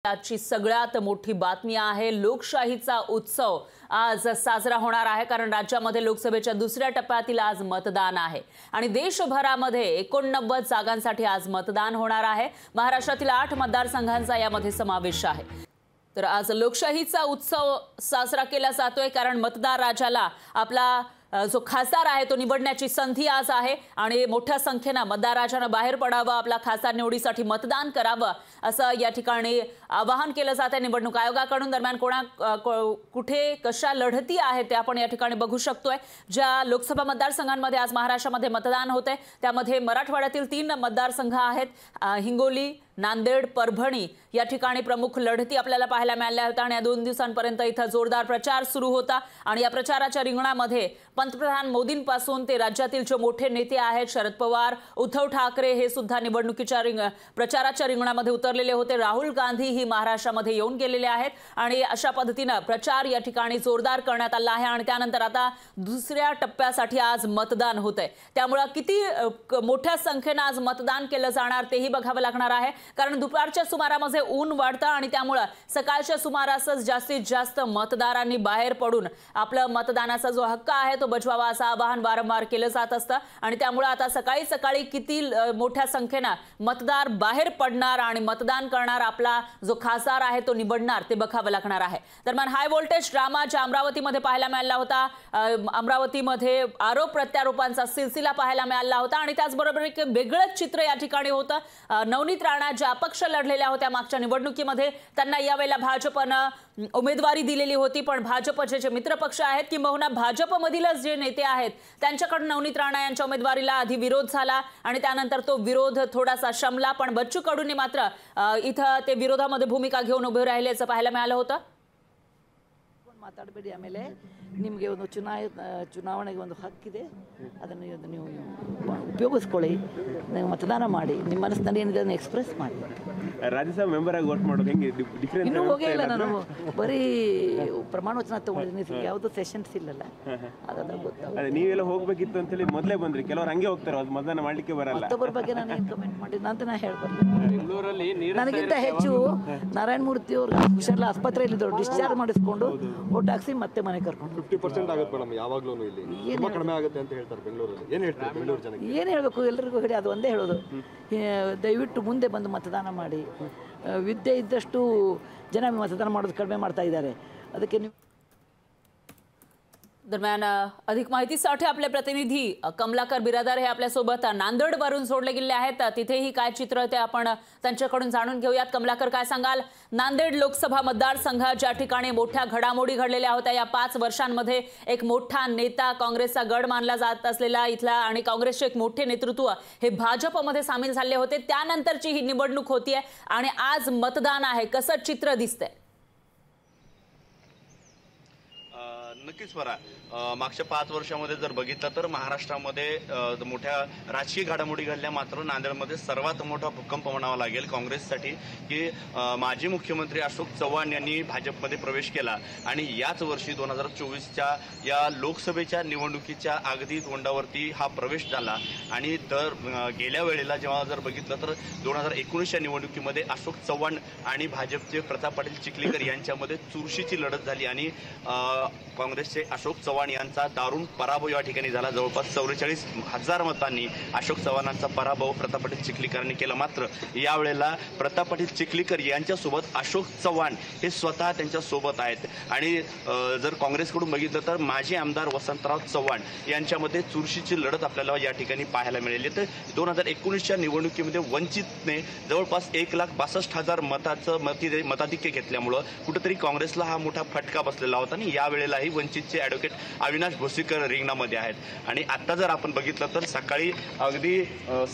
आजची सगळ्यात मोठी बातमी आहे। लोकशाहीचा उत्सव आज साजरा होणार आहे, कारण राज्यामध्ये लोकसभेच्या दुसऱ्या टप्प्यातील आज मतदान आहे आणि देशभरामध्ये 89 जागांसाठी आज मतदान होणार आहे। महाराष्ट्रातील 8 मतदारसंघांचा यामध्ये समावेश आहे। तर आज लोकशाहीचा उत्सव साजरा केला जातोय, कारण मतदार राजाला आपला जो खासदार आहे तो निवडण्याची संधी आज आहे आणि मोठ्या संख्येने मतदार राजानं बाहेर पडावं, आपला खासदार निवडीसाठी मतदान करावं असं या ठिकाणी आवाहन केलं जात आहे निवडणूक आयोगाकडून। दरम्यान कुठे कशा लढती आहेत ते आपण या ठिकाणी बघू शकतोय। ज्या लोकसभा मतदारसंघांमध्ये आज महाराष्ट्रामध्ये मतदान होते त्यामध्ये मराठवाड्यातील 3 मतदारसंघ आहेत, हिंगोली, नांदेड, परभणी या ठिकाणी प्रमुख लढती आपल्याला पाहायला मिळाल्या होत्या आणि या 2 दिवसांपर्यंत इथं जोरदार प्रचार सुरू होता आणि या प्रचाराच्या रिंगणामध्ये पंतप्रधान मोदींपासून ते राज्यातील जे मोठे नेते आहेत शरद पवार, उद्धव ठाकरे हे सुद्धा निवडणुकीच्या प्रचाराच्या रिंगणामध्ये उतरलेले होते। राहुल गांधी ही महाराष्ट्रामध्ये येऊन गेलेले आहेत आणि अशा पद्धतीने प्रचार या ठिकाणी जोरदार करण्यात आला आहे आणि त्यानंतर आता दुसऱ्या टप्प्यासाठी आज मतदान होतंय। त्यामुळे किती मोठ्या संख्येने आज मतदान केलं जाणार तेही बघावं लागणार आहे, कारण दुपारच्या सुमारामध्ये ऊन वाढतं आणि त्यामुळे सकाळच्या सुमारासच जास्तीत जास्त मतदारांनी बाहेर पडून आपला मतदानाचा जो हक्क आहे तो बजवावा असं आवाहन वारंवार केलं जात असतं आणि त्यामुळे आता सकाळी सकाळी किती मोठ्या संख्येने मतदार बाहेर पडणार आणि मतदान करणार, आपला जो खासदार आहे तो निवडणार ते बघावं लागणार आहे। दरम्यान हाय व्होल्टेज ड्रामा ज्या अमरावतीमध्ये पाहायला मिळाला होता, अमरावतीमध्ये आरोप प्रत्यारोपांचा सिलसिला पाहायला मिळाला होता आणि त्याचबरोबर एक वेगळंच चित्र या ठिकाणी होतं। नवनीत राणा ज्या अपक्ष लढलेल्या होत्या मागच्या निवडणुकीमध्ये त्यांना यावेळेला भाजपनं उमेदवारी दिलेली होती, पण भाजपचे जे मित्रपक्ष आहेत किंवा भाजपमधीलच जे नेते आहेत त्यांच्याकडून नवनीत राणा यांच्या उमेदवारीला आधी विरोध झाला आणि त्यानंतर तो विरोध थोडासा शमला, पण बच्चू कडूंनी मात्र इथं ते विरोधामध्ये भूमिका घेऊन उभे राहिल्याचं पाहायला मिळालं होतं। ಮಾತಾಡಬೇಡಿ, ಆಮೇಲೆ ನಿಮಗೆ ಒಂದು ಚುನಾವಣೆಗೆ ಒಂದು ಹಕ್ಕಿದೆ, ಅದನ್ನು ನೀವು ಉಪಯೋಗಿಸ್ಕೊಳ್ಳಿ, ನೀವು ಮತದಾನ ಮಾಡಿ, ನಿಮ್ಮ ಮನಸ್ಸಿನಲ್ಲಿ ಏನಿದೆ ಅದನ್ನು ಎಕ್ಸ್ಪ್ರೆಸ್ ಮಾಡಿ। ರಾಜ್ಯಸಭಾ ಮೆಂಬರ್ ಆಗಿ ವೋಟ್ ಮಾಡೋದು ಹೆಂಗೆ ಡಿಫರೆನ್ಸ್? ಇನ್ನೂ ಹೋಗೇ ಇಲ್ಲ, ನಾನು ಬರೀ ಪ್ರಮಾಣ ವಚನ ತಗೊಂಡಿದ್ದೀನಿ, ಯಾವುದು ಸೆಷನ್ಸ್ ಇಲ್ಲಲ್ಲ, ಅದೆಲ್ಲ ಗೊತ್ತಾಗ ನೀವೆಲ್ಲ ಹೋಗ್ಬೇಕಿತ್ತು ಅಂತೇಳಿ ಮೊದಲೇ ಬಂದ್ರಿ, ಕೆಲವರು ಹಂಗೆ ಹೋಗ್ತಾರೆ, ಅದು ಮತದಾನ ಮಾಡ್ಲಿಕ್ಕೆ ಬರಲ್ಲ। ಮತ್ತೊಬ್ಬರ ಬಗ್ಗೆ ನಾನು ಏನು ಕಮೆಂಟ್ ಮಾಡಿದ್ದೆ ಅಂತ ನಾನು ಹೇಳ್ಬಾರ್ದು। ನನಗಿಂತ ಹೆಚ್ಚು ನಾರಾಯಣ ಮೂರ್ತಿ ಅವರು ಹುಷಾರಿಲ್ಲ, ಆಸ್ಪತ್ರೆಯಲ್ಲಿದ್ದರು, ಡಿಸ್ಚಾರ್ಜ್ ಮಾಡಿಸ್ಕೊಂಡು ಓಟ್ ಹಾಕ್ಸಿ ಮತ್ತೆ ಮನೆ ಕರ್ಕೊಂಡು 50% ಆಗುತ್ತೆ ಮೇಡಮ್, ಯಾವಾಗಲೂ ಇಲ್ಲಿ ತುಂಬಾ ಕಡಿಮೆ ಆಗುತ್ತೆ ಅಂತ ಹೇಳ್ತಾರೆ ಬೆಂಗಳೂರಲ್ಲಿ। ಏನು ಹೇಳ್ತಾರೆ ಬೆಂಗಳೂರು ಜನಕ್ಕೆ? ಏನು ಹೇಳಬೇಕು, ಎಲ್ಲರಿಗೂ ಹೇಳಿ ಅದು ಒಂದೇ ಹೇಳೋದು, ದಯವಿಟ್ಟು ಮುಂದೆ ಬಂದು ಮತದಾನ ಮಾಡಿ। ವಿದ್ಯೆ ಇದ್ದಷ್ಟು ಜನ ಮತದಾನ ಮಾಡೋದು ಕಡಿಮೆ ಮಾಡ್ತಾ ಇದ್ದಾರೆ, ಅದಕ್ಕೆ ನೀವು। दरम्यान अधिक माहितीसाठी आपले प्रतिनिधी कमलाकर बिरादार हे आपल्यासोबत नांदेडवरून जोडले गेले आहेत, तिथेही काय चित्र ते आपण त्यांच्याकडून जाणून घेऊयात। कमलाकर, काय सांगाल? नांदेड लोकसभा मतदारसंघ ज्या ठिकाणी मोठ्या घडामोडी घडलेल्या होत्या, या 5 वर्षांमध्ये एक मोठा नेता, काँग्रेसचा गड मानला जात असलेला इथला आणि काँग्रेसचे एक मोठे नेतृत्व हे भाजपमध्ये सामील झाले होते, त्यानंतरची ही निवडणूक होतीये आणि आज मतदान आहे, कसं चित्र दिसतंय? नक्कीच बरा, मागच्या 5 वर्षामध्ये जर बघितलं तर महाराष्ट्रामध्ये मोठ्या राजकीय घडामोडी घडल्या, मात्र नांदेडमध्ये सर्वात मोठा भूकंप म्हणावा लागेल काँग्रेससाठी की माजी मुख्यमंत्री अशोक चव्हाण यांनी भाजपमध्ये प्रवेश केला आणि याच वर्षी 2024च्या या लोकसभेच्या निवडणुकीच्या अगदी तोंडावरती हा प्रवेश झाला आणि तर गेल्या वेळेला जेव्हा जर बघितलं तर 2019च्या निवडणुकीमध्ये अशोक चव्हाण आणि भाजपचे प्रताप पाटील चिखलीकर यांच्यामध्ये चुरशीची लढत झाली आणि काँग्रेसचे अशोक चव्हाण यांचा दारुण पराभव या ठिकाणी झाला। जवळपास 44,000 मतांनी अशोक चव्हाणांचा पराभव प्रताप पाटील चिखलीकरांनी केला, मात्र यावेळेला प्रताप पाटील चिखलीकर यांच्यासोबत अशोक चव्हाण हे स्वतः त्यांच्या सोबत आहेत आणि जर काँग्रेसकडून बघितलं तर माजी आमदार वसंतराव चव्हाण यांच्यामध्ये चुरशीची लढत आपल्याला या ठिकाणी पाहायला मिळाली। तर 2019च्या निवडणुकीमध्ये वंचितने जवळपास 1,62,000 मताधिक्य घेतल्यामुळं कुठेतरी काँग्रेसला हा मोठा फटका बसलेला होता आणि यावेळेलाही वंचितचे ॲडव्होकेट अविनाश भोसीकर रिंगणामध्ये आहेत आणि आता जर आपण बघितलं तर सकाळी अगदी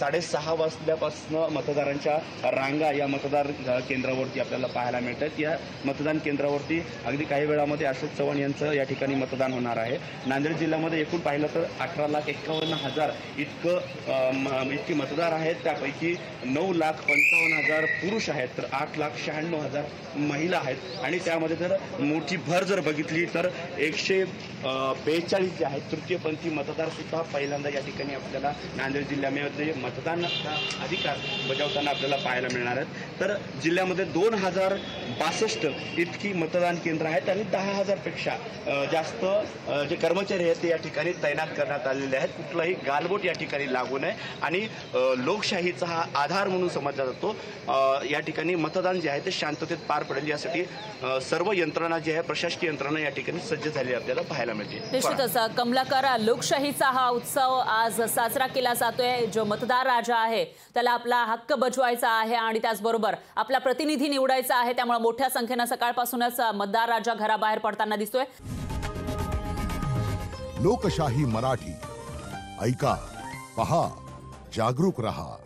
6:30 वाजल्यापासून मतदारांच्या रांगा या मतदार केंद्रावरती आपल्याला पाहायला मिळतात। या मतदान केंद्रावरती अगदी काही वेळामध्ये अशोक चव्हाण यांचं या ठिकाणी मतदान होणार आहे। नांदेड जिल्ह्यामध्ये एकूण पाहिलं तर 18,51,000 इतके मतदार आहेत, त्यापैकी 9,55,000 पुरुष आहेत तर 8,96,000 महिला आहेत आणि त्यामध्ये जर मोठी भर जर बघितली तर 142 जे आहेत तृतीयपंथी मतदार सुद्धा पहिल्यांदा या ठिकाणी आपल्याला नांदेड जिल्ह्यामध्ये मतदानाचा अधिकार बजावताना आपल्याला पाहायला मिळणार आहेत। तर जिल्ह्यामध्ये 2062 इतकी मतदान केंद्र आहेत आणि 10,000 पेक्षा जास्त जे कर्मचारी आहेत ते या ठिकाणी तैनात करण्यात आलेले आहेत। कुठलाही गालबोट या ठिकाणी लागू नये आणि लोकशाहीचा हा आधार म्हणून समजला जातो। या ठिकाणी मतदान जे आहे ते शांततेत पार पडेल यासाठी सर्व यंत्रणा जी आहे प्रशासकीय यंत्रणा या ठिकाणी सज्ज झाली आपल्याला पाहायला मिळते। निश्चितच कमलाकर, लोकशाहीचा हा उत्सव आज साजरा केला जातोय। जो मतदार राजा आहे त्याला आपला हक्क बजवायचा आहे आणि त्याचबरोबर आपला प्रतिनिधी निवडायचा आहे। त्यामुळे मोठ्या संख्येनं सकाळपासूनच मतदार राजा घराबाहेर पडताना दिसतोय। लोकशाही मराठी ऐका, पहा, जागरूक रहा।